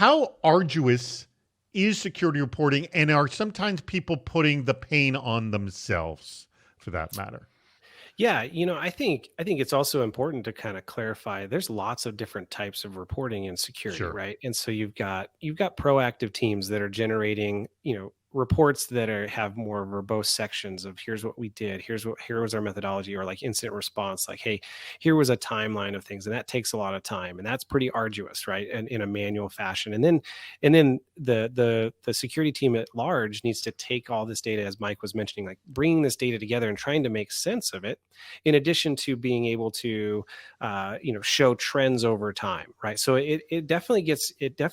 how arduous is security reporting, and are sometimes people putting the pain on themselves for that matter? Yeah, I think it's also important to kind of clarify there's lots of different types of reporting in security, Sure. right? And so you've got proactive teams that are generating, reports that have more verbose sections of here's what we did, here was our methodology, or like incident response, like, hey, here was a timeline of things, and that takes a lot of time, and that's pretty arduous, right? And in a manual fashion. And then the security team at large needs to take all this data, as Mike was mentioning, like bringing this data together and trying to make sense of it, in addition to being able to show trends over time, right? So it definitely,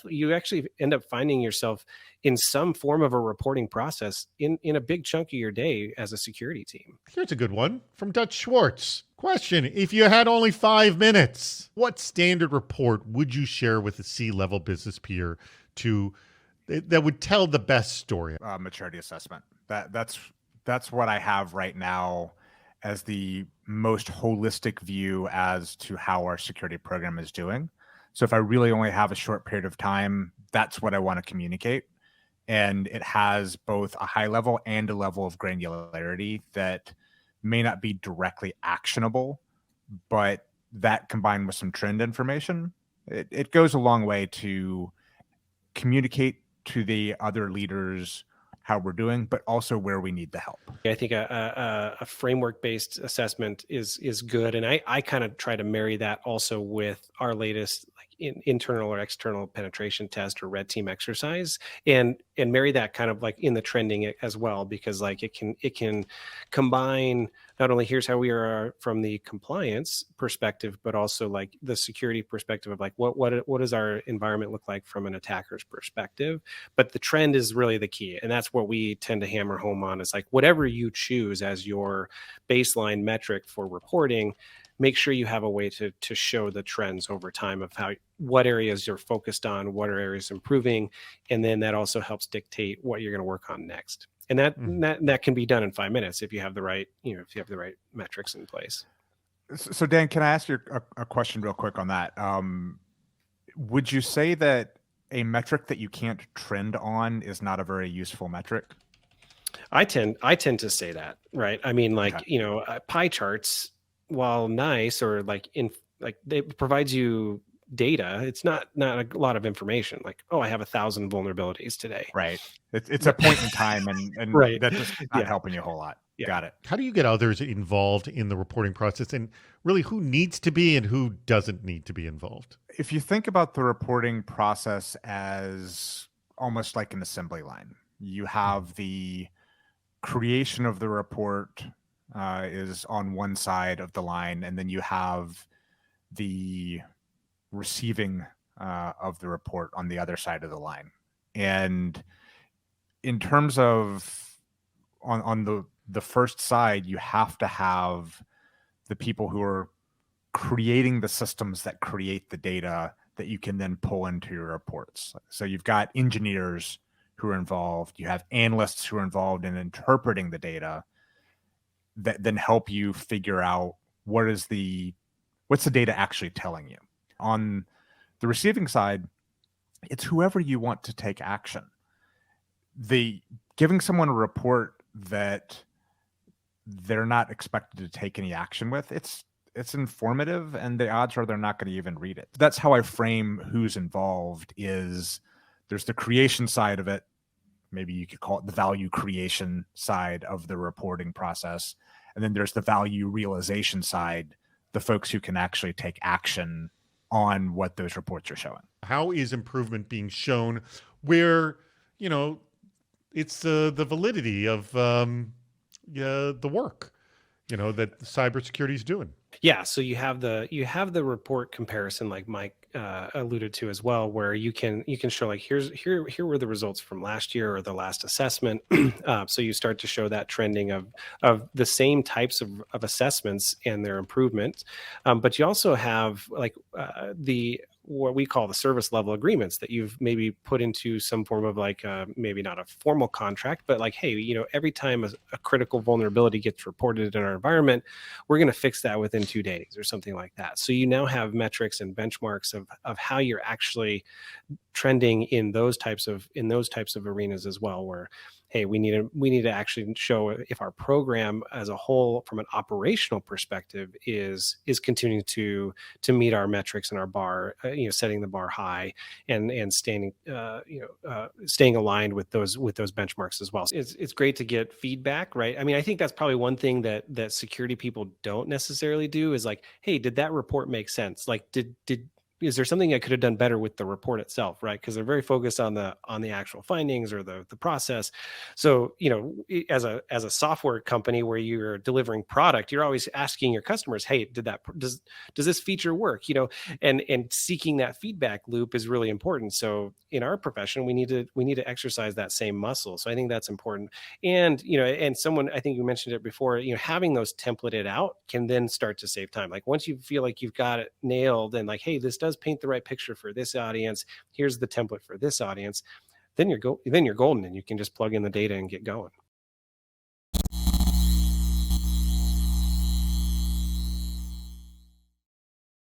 you actually end up finding yourself in some form of a reporting process in a big chunk of your day as a security team. Here's a good one from Dutch Schwartz. Question: if you had only 5 minutes, what standard report would you share with a C-level business peer that would tell the best story? Maturity assessment. That's what I have right now as the most holistic view as to how our security program is doing. So if I really only have a short period of time, that's what I want to communicate. And it has both a high level and a level of granularity that may not be directly actionable, but that combined with some trend information, it goes a long way to communicate to the other leaders how we're doing, but also where we need the help. I think a framework-based assessment is good, and I kind of try to marry that also with our latest internal or external penetration test or red team exercise, and marry that kind of like in the trending as well, because like it can combine not only here's how we are from the compliance perspective, but also like the security perspective of like what does our environment look like from an attacker's perspective. But the trend is really the key, and that's what we tend to hammer home on, is like whatever you choose as your baseline metric for reporting, make sure you have a way to show the trends over time of what areas you're focused on, what are areas improving, and then that also helps dictate what you're going to work on next. And that can be done in 5 minutes if you have the right metrics in place. So Dan, can I ask you a question real quick on that? Would you say that a metric that you can't trend on is not a very useful metric? I tend to say that, right? I mean, like, okay. Pie charts, while nice, or it provides you data, it's not a lot of information. Like, oh, I have 1,000 vulnerabilities today. Right. It's a point in time, and right. That's just not helping you a whole lot. Yeah. Got it. How do you get others involved in the reporting process, and really who needs to be and who doesn't need to be involved? If you think about the reporting process as almost like an assembly line, you have the creation of the report is on one side of the line, and then you have the receiving of the report on the other side of the line. And in terms of on the first side, you have to have the people who are creating the systems that create the data that you can then pull into your reports. So you've got engineers who are involved, you have analysts who are involved in interpreting the data that then help you figure out what's the data actually telling you. On the receiving side, it's whoever you want to take action. Giving someone a report that they're not expected to take any action with, it's informative, and the odds are they're not going to even read it. That's how I frame who's involved. Is there's the creation side of it, maybe you could call it the value creation side of the reporting process, and then there's the value realization side, the folks who can actually take action on what those reports are showing. How is improvement being shown where, it's the validity of the work, that cybersecurity is doing? Yeah, so you have the report comparison, like Mike alluded to as well, where you can show like here were the results from last year or the last assessment. So you start to show that trending of the same types of assessments and their improvement, but you also have like what we call the service level agreements that you've maybe put into some form of like maybe not a formal contract, but like, hey, every time a critical vulnerability gets reported in our environment, we're going to fix that within 2 days or something like that. So you now have metrics and benchmarks of how you're actually trending in those types of arenas as well, where hey, we need to actually show if our program as a whole from an operational perspective is continuing to meet our metrics and our bar, setting the bar high and staying staying aligned with those benchmarks as well. So it's great to get feedback, right? I mean, I think that's probably one thing that security people don't necessarily do is like, hey, did that report make sense? Like, is there something I could have done better with the report itself, right? Because they're very focused on the actual findings or the process. So, as a software company where you're delivering product, you're always asking your customers, hey, does this feature work? And seeking that feedback loop is really important. So in our profession, we need to exercise that same muscle. So I think that's important. And and someone, I think you mentioned it before, having those templated out can then start to save time. Like once you feel like you've got it nailed and like, hey, this does paint the right picture for this audience, here's the template for this audience, then you're golden and you can just plug in the data and get going.